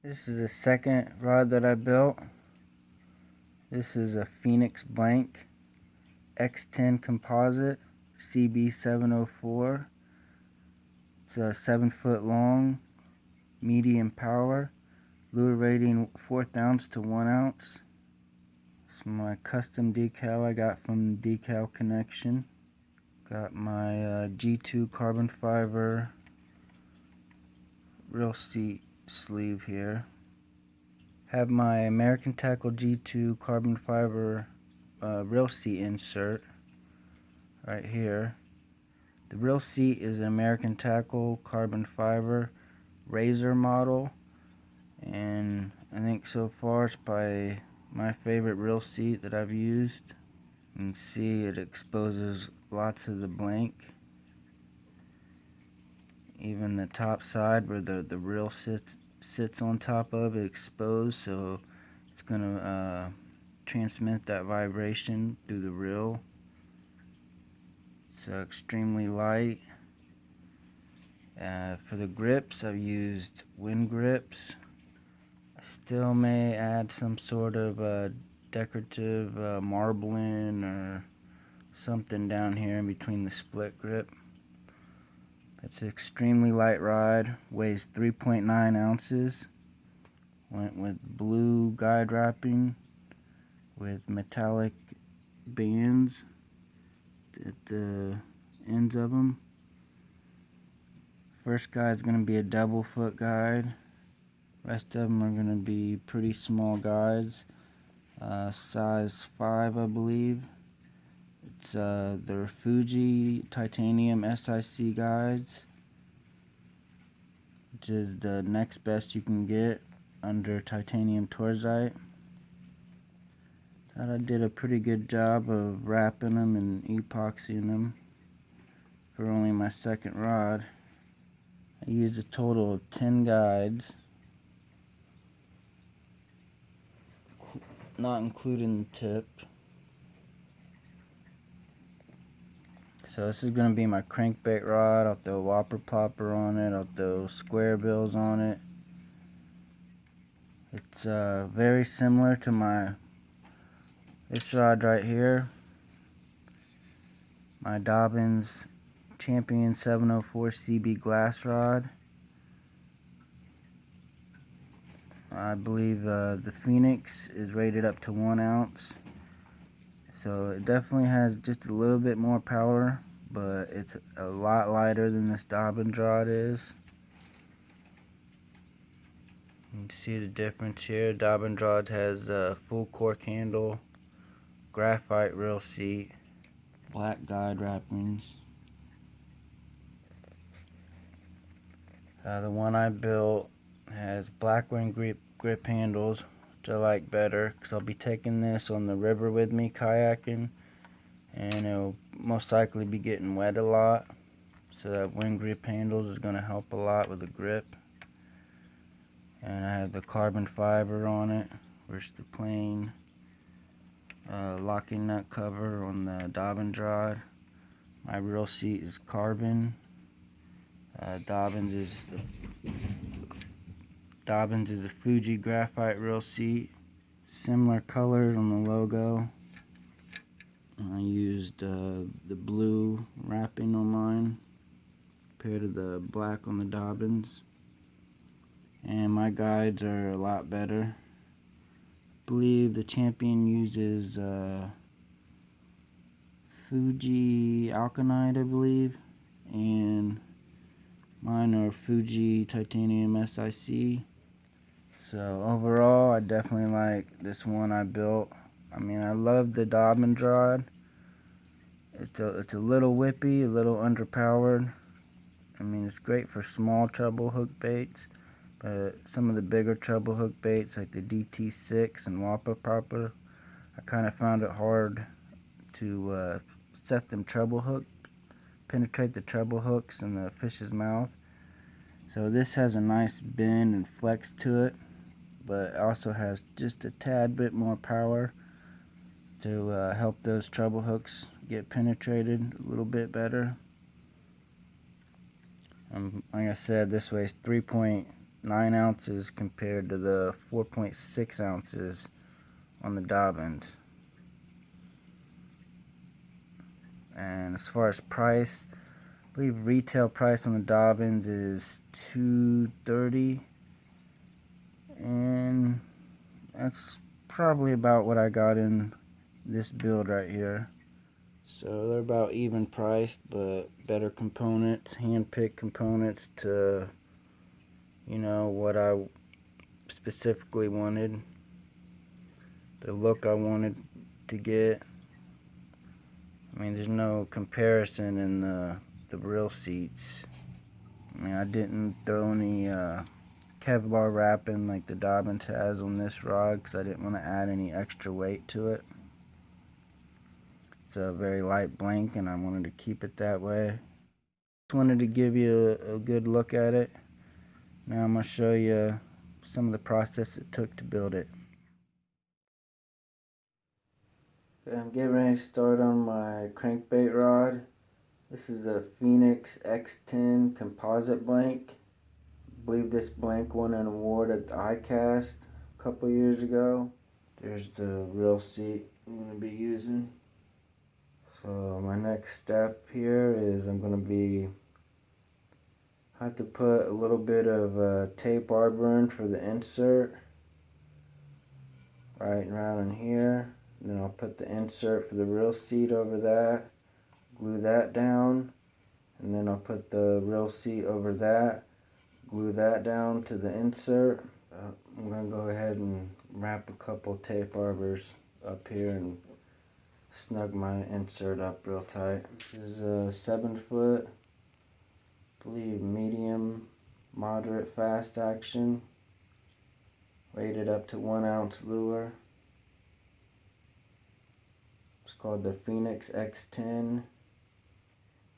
This is the second rod that I built. This is a Phenix Blank X-10 Composite CB704. It's a 7-foot long, medium power, lure rating 1/4 ounce to 1 ounce. It's my custom decal I got from Decal Connection. Got my G2 carbon fiber reel seat sleeve here. Have my American Tackle G2 carbon fiber reel seat insert right here. The reel seat is an American Tackle carbon fiber razor model, and I think so far it's by my favorite reel seat that I've used. You can see it exposes lots of the blank. Even the top side where the reel sits on top of it exposed, so it's gonna transmit that vibration through the reel. It's extremely light. For the grips, I've used Winn grips. I still may add some sort of decorative marbling or something down here in between the split grip. It's an extremely light rod, weighs 3.9 ounces. Went with blue guide wrapping with metallic bands at the ends of them. First guide is going to be a double foot guide. Rest of them are going to be pretty small guides, size 5 I believe. It's their Fuiji Titanium SiC Guides, which is the next best you can get under titanium torzite. Thought I did a pretty good job of wrapping them and epoxying them for only my second rod. I used a total of 10 guides, not including the tip. So this is going to be my crankbait rod. I'll throw whopper plopper on it. I'll throw square bills on it. It's very similar to this rod right here. My Dobyns Champion 704 CB glass rod. I believe the Phenix is rated up to 1 ounce. So it definitely has just a little bit more power, but it's a lot lighter than this Dobyns rod is. You can see the difference here. Dobyns rod has a full cork handle, graphite reel seat, black guide wrappings. The one I built has black Winn Grip Handles, which I like better because I'll be taking this on the river with me kayaking, and it'll most likely be getting wet a lot, so that Winn Grip Handles is going to help a lot with the grip. And I have the carbon fiber on it versus the plain locking nut cover on the Dobyns rod. My reel seat is carbon. Dobyns is a Fuji graphite reel seat. Similar colors on the logo. I used the blue wrapping on mine compared to the black on the Dobyns. And my guides are a lot better. I believe the Champion uses Fuji Alkanite, I believe, and mine are Fuiji Titanium SiC. So overall, I definitely like this one I built. I mean, I love the Dobyns rod. It's a little whippy, a little underpowered. I mean, it's great for small treble hook baits, but some of the bigger treble hook baits like the DT6 and whopper popper, I kind of found it hard to set them treble hook, penetrate the treble hooks in the fish's mouth. So this has a nice bend and flex to it, but it also has just a tad bit more power to help those treble hooks get penetrated a little bit better. Like I said, this weighs 3.9 9 ounces compared to the 4.6 ounces on the Dobyns. And as far as price, I believe retail price on the Dobyns is $230, and that's probably about what I got in this build right here. So they're about even priced, but better components, hand-picked components to, you know, what I specifically wanted, the look I wanted to get. I mean, there's no comparison in the real seats. I mean, I didn't throw any Kevlar wrapping like the Dobyns has on this rod because I didn't want to add any extra weight to it. It's a very light blank and I wanted to keep it that way. Just wanted to give you a good look at it. Now I'm going to show you some of the process it took to build it. I'm getting ready to start on my crankbait rod. This is a Phenix X-10 Composite Blank. I believe this blank won an award at the ICAST a couple years ago. There's the real seat I'm going to be using. So my next step here is I'm going to have to put a little bit of tape arbor in for the insert right around in here. And then I'll put the insert for the real seat over that, glue that down, and then I'll put the real seat over that, glue that down to the insert. I'm going to go ahead and wrap a couple tape arbors up here and snug my insert up real tight. This is a 7-foot, I believe medium, moderate fast action, rated up to 1 ounce lure. It's called the Phenix X-10.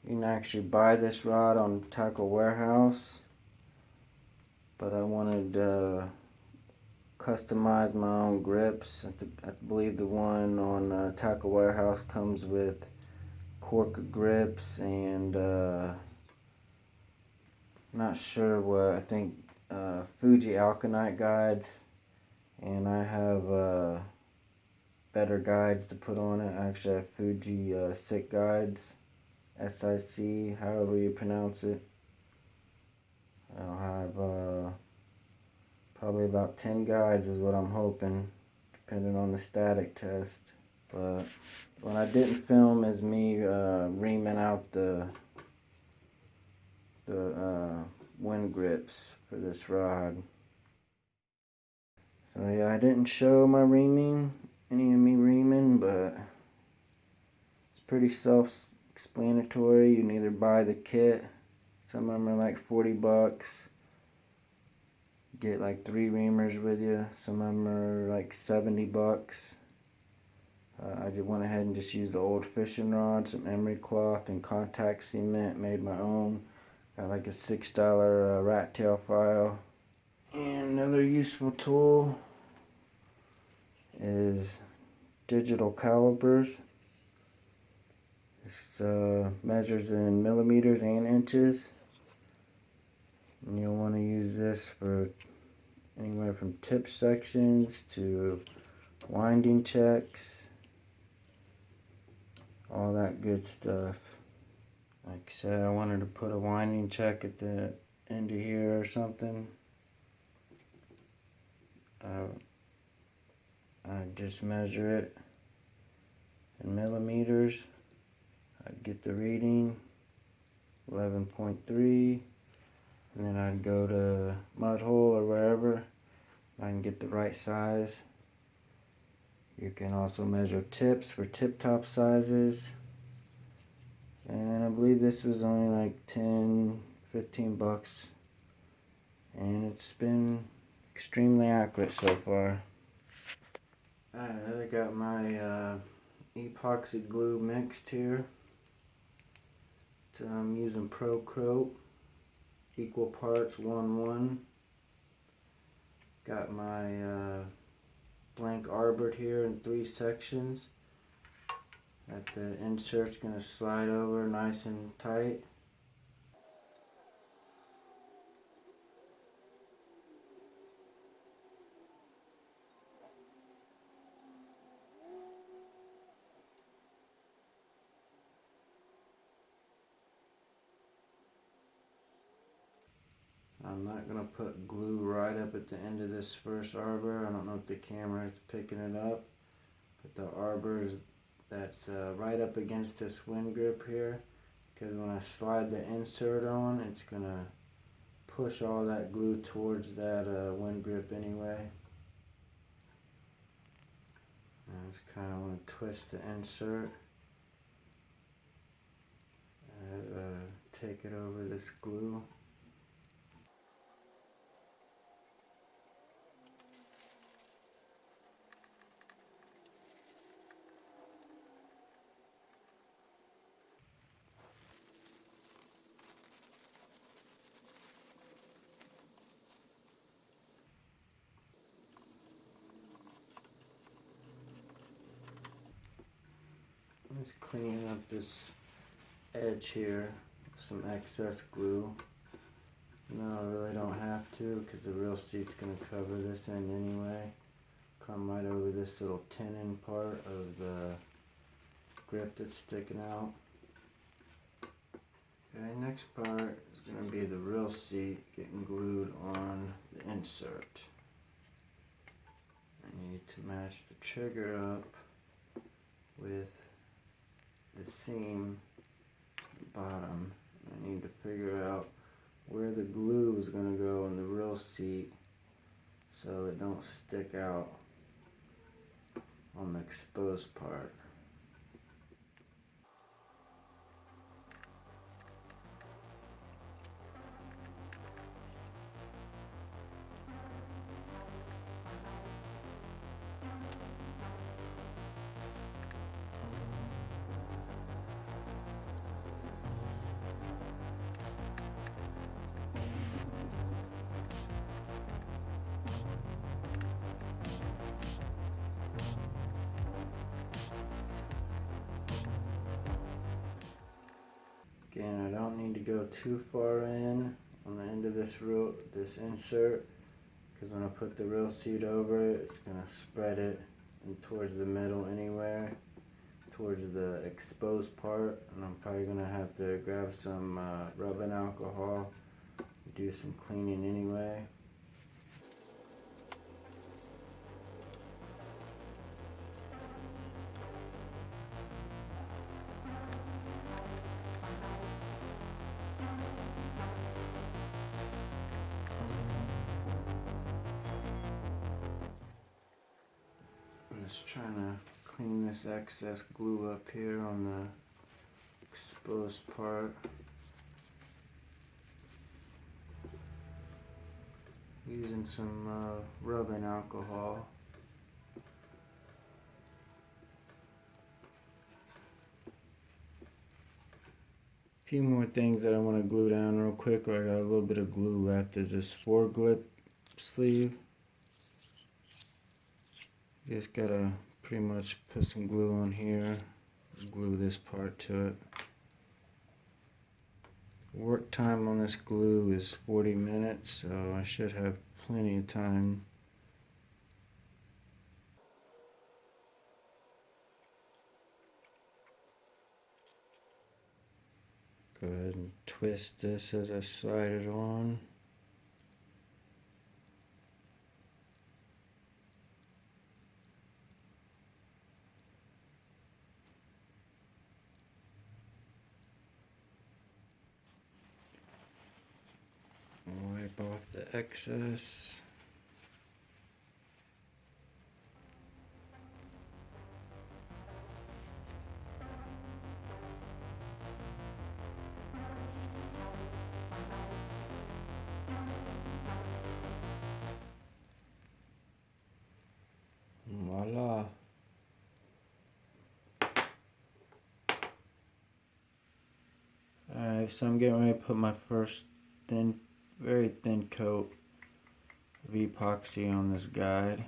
You can actually buy this rod on Tackle Warehouse, but I wanted to customize my own grips. I believe the one on Tackle Warehouse comes with cork grips and not sure what, I think Fuiji SiC Guides, and I have better guides to put on it. I actually have Fuiji SiC Guides, SiC, however you pronounce it. I'll have probably about 10 guides is what I'm hoping, depending on the static test. But what I didn't film is me reaming out the Winn grips for this rod. So yeah, I didn't show my reaming, any of me reaming, but it's pretty self-explanatory. You can either buy the kit, some of them are like 40 bucks. Get like 3 reamers with you. Some of them are like 70 bucks. I just went ahead and just used the old fishing rod, some emery cloth, and contact cement. Made my own. Got like a $6 rat tail file. And another useful tool is digital calipers. This measures in millimeters and inches. And you'll want to use this for anywhere from tip sections to winding checks, all that good stuff. Like I said, I wanted to put a winding check at the end of here or something. I just measure it in millimeters. I'd get the reading, 11.3. And then I'd go to mud hole or wherever I can get the right size. You can also measure tips for tip top sizes. And I believe this was only like 10-15 bucks. And it's been extremely accurate so far. Alright, I got my epoxy glue mixed here. So I'm using Pro Coat. Equal parts 1-1. Got my blank arbored here in 3 sections. Got the insert's gonna slide over nice and tight. I'm not going to put glue right up at the end of this first arbor. I don't know if the camera is picking it up, but the arbor that's right up against this Winn Grip here, because when I slide the insert on, it's going to push all that glue towards that Winn Grip anyway. I just kind of want to twist the insert and take it over this glue. Just cleaning up this edge here, some excess glue. No, I really don't have to, because the real seat's going to cover this end anyway. Come right over this little tenon part of the grip that's sticking out. Okay, next part is going to be the real seat getting glued on the insert. I need to match the trigger up with the seam at the bottom. I need to figure out where the glue is going to go in the real seat so it don't stick out on the exposed part. Again, I don't need to go too far in on the end of this insert, because when I put the real seat over it, it's going to spread it in towards the middle anywhere, towards the exposed part, and I'm probably going to have to grab some rubbing alcohol, do some cleaning anyway. Just trying to clean this excess glue up here on the exposed part. Using some rubbing alcohol. A few more things that I want to glue down real quick. I got a little bit of glue left. Is this foregrip sleeve. Just gotta pretty much put some glue on here, glue this part to it. Work time on this glue is 40 minutes, so I should have plenty of time. Go ahead and twist this as I slide it on. Wipe off the excess. Voila. Alright, so I'm getting ready to put my first very thin coat of epoxy on this guide.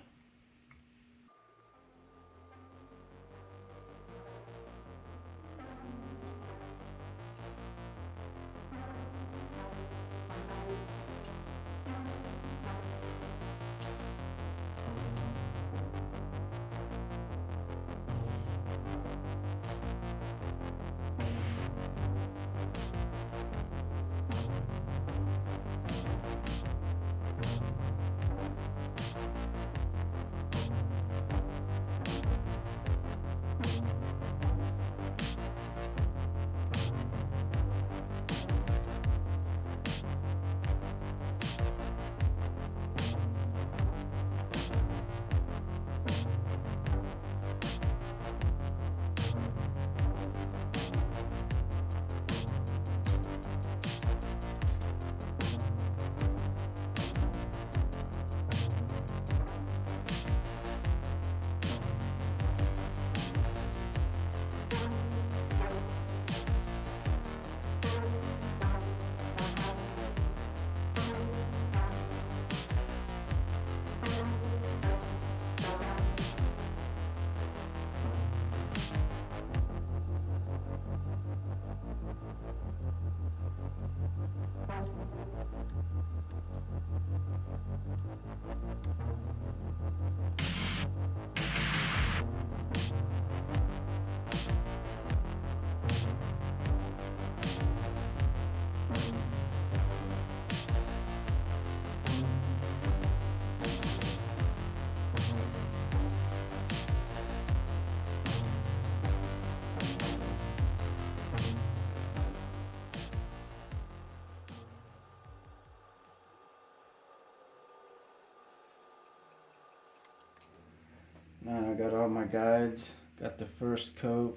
Now I got all my guides, got the first coat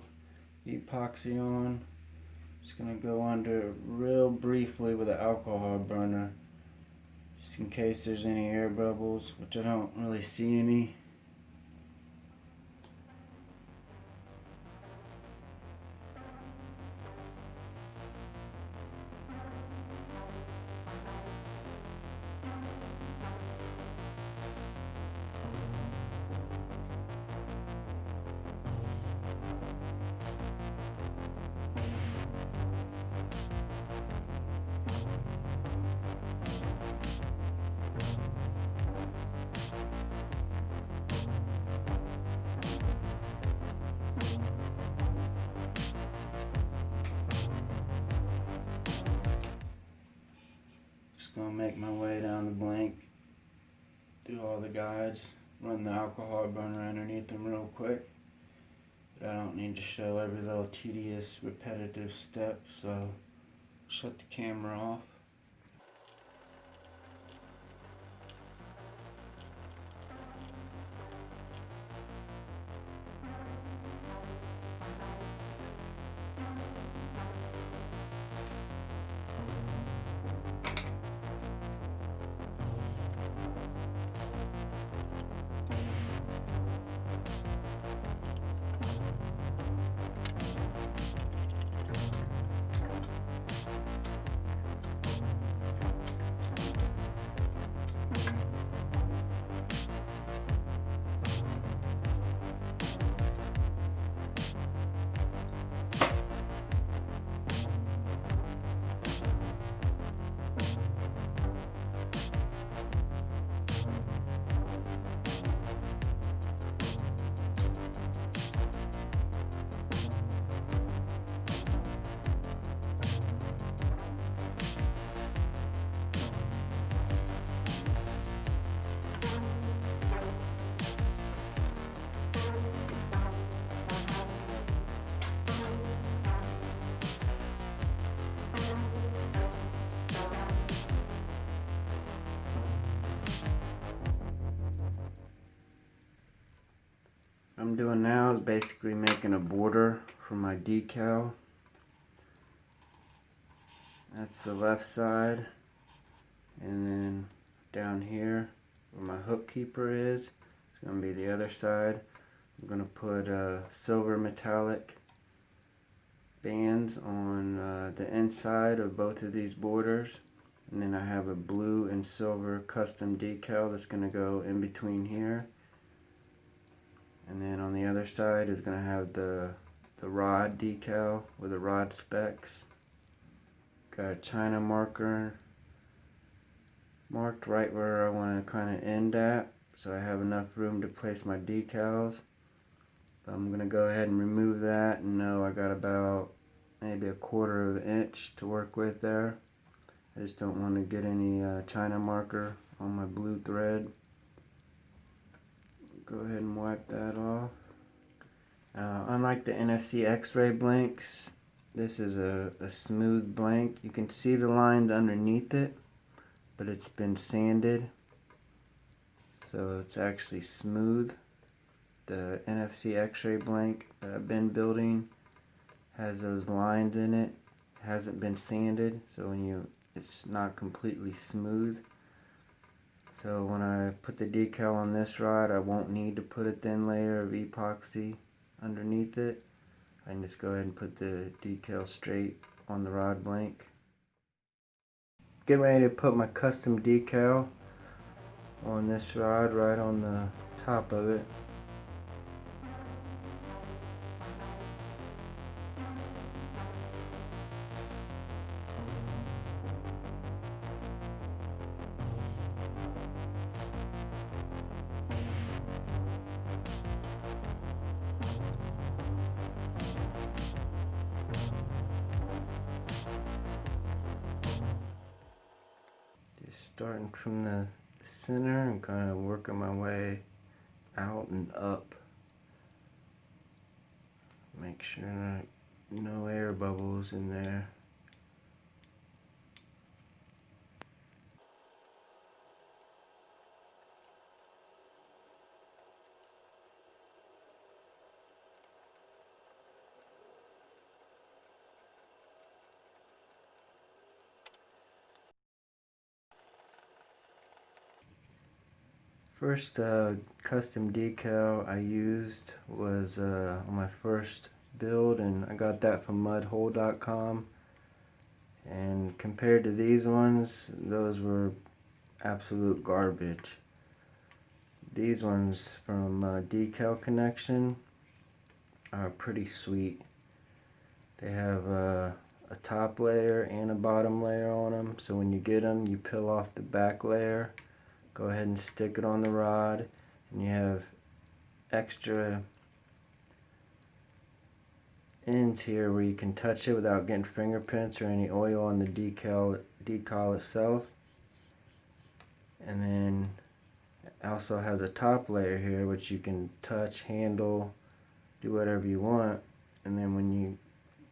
epoxy on. Just gonna go under real briefly with an alcohol burner, just in case there's any air bubbles, which I don't really see any. Just gonna make my way down the blank, do all the guides, run the alcohol burner underneath them real quick. But I don't need to show every little tedious, repetitive step, so shut the camera off. What I'm doing now is basically making a border for my decal. That's the left side, and then down here where my hook keeper is, it's going to be the other side. I'm going to put silver metallic bands on the inside of both of these borders, and then I have a blue and silver custom decal that's going to go in between here. And then on the other side is going to have the rod decal with the rod specs. Got a China marker marked right where I want to kind of end at, so I have enough room to place my decals. But I'm going to go ahead and remove that, and know I got about maybe 1/4 of an inch to work with there. I just don't want to get any China marker on my blue thread. Go ahead and wipe that off. Unlike the NFC X-ray blanks, this is a smooth blank. You can see the lines underneath it, but it's been sanded, so it's actually smooth. The NFC X-ray blank that I've been building has those lines in it. It hasn't been sanded, so it's not completely smooth. So when I put the decal on this rod, I won't need to put a thin layer of epoxy underneath it. I can just go ahead and put the decal straight on the rod blank. Get ready to put my custom decal on this rod right on the top of it. Starting from the center and kind of working my way out and up. Make sure no air bubbles in there. First custom decal I used was on my first build, and I got that from mudhole.com. And compared to these ones, those were absolute garbage. These ones from Decal Connection are pretty sweet. They have a top layer and a bottom layer on them, so when you get them, you peel off the back layer, go ahead and stick it on the rod, and you have extra ends here where you can touch it without getting fingerprints or any oil on the decal itself. And then it also has a top layer here which you can touch, handle, do whatever you want. And then when you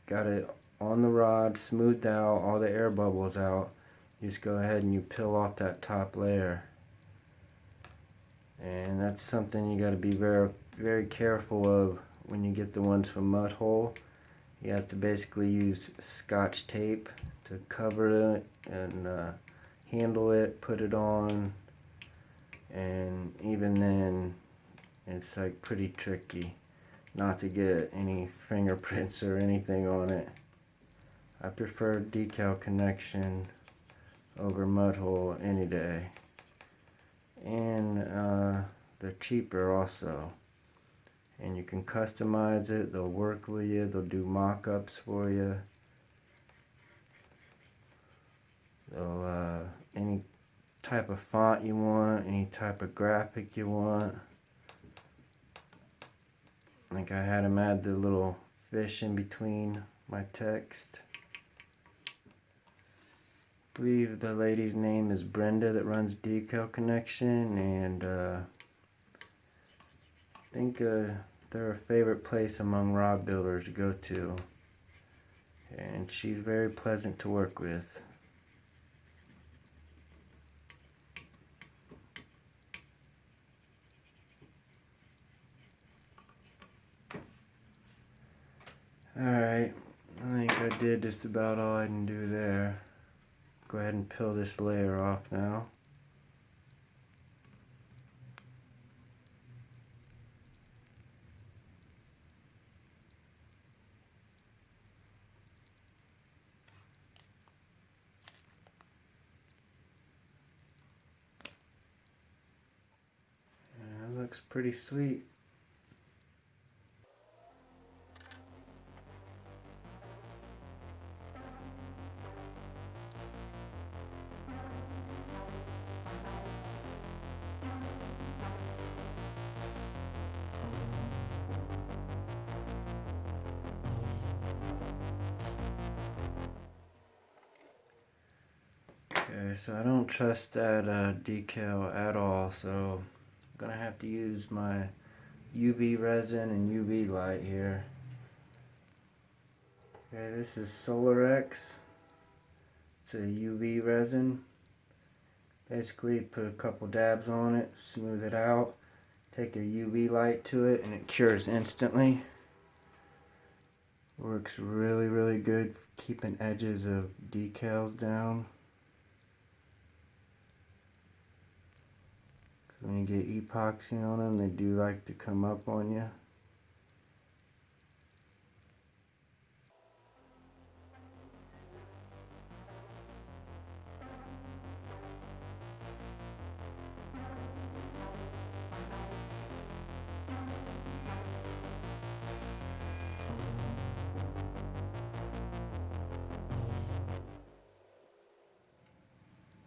got it on the rod, smoothed out, all the air bubbles out, you just go ahead and you peel off that top layer. And that's something you got to be very careful of when you get the ones from Mudhole. You have to basically use Scotch tape to cover it and handle it, put it on, and even then it's like pretty tricky not to get any fingerprints or anything on it. I prefer Decal Connection over Mudhole any day, and they're cheaper also. And you can customize it, they'll work with you, they'll do mock-ups for you. They'll, any type of font you want, any type of graphic you want. Like I had them add the little fish in between my text. I believe the lady's name is Brenda that runs Decal Connection, and I think they're a favorite place among rod builders to go to, and she's very pleasant to work with. Alright, I think I did just about all I can do there. Go ahead and peel this layer off now. And it looks pretty sweet. Okay, so I don't trust that decal at all, so I'm gonna have to use my UV resin and UV light here. Okay, this is SolarX. It's a UV resin. Basically put a couple dabs on it, smooth it out, take a UV light to it, and it cures instantly. Works really good for keeping edges of decals down. When you get epoxy on them, they do like to come up on you.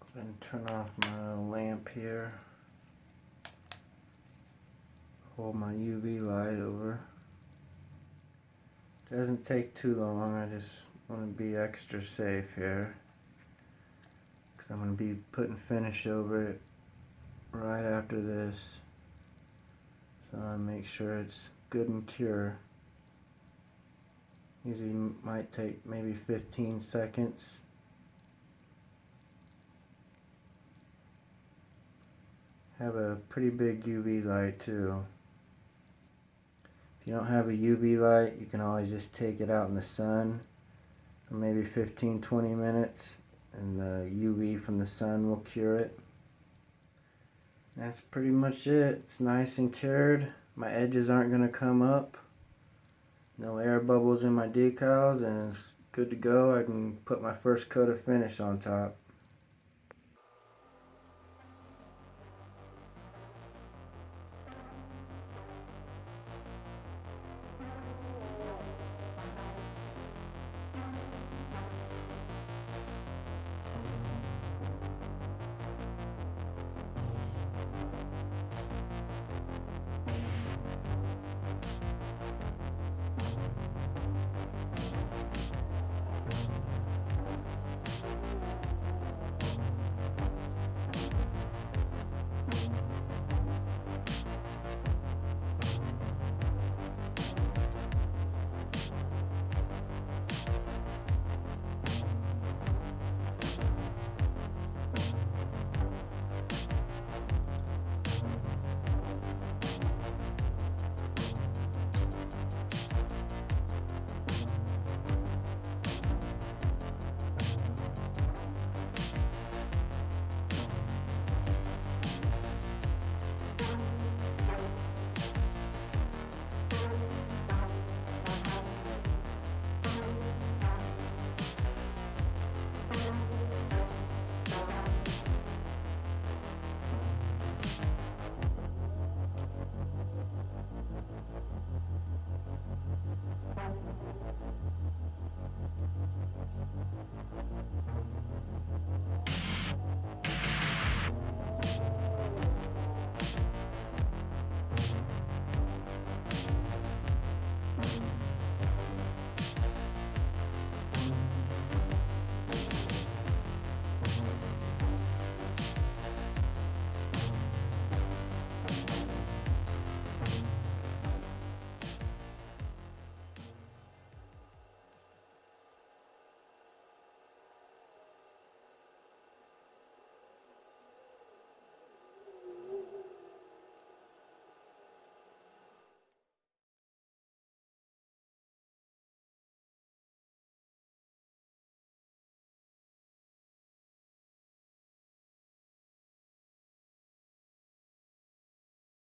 Go ahead and turn off my lamp here. Hold my UV light over. Doesn't take too long, I just want to be extra safe here, because I'm going to be putting finish over it right after this, so I make sure it's good and cure. Usually might take maybe 15 seconds. Have a pretty big UV light too. If you don't have a UV light, you can always just take it out in the sun for maybe 15-20 minutes, and the UV from the sun will cure it. That's pretty much it. It's nice and cured. My edges aren't going to come up. No air bubbles in my decals, and it's good to go. I can put my first coat of finish on top.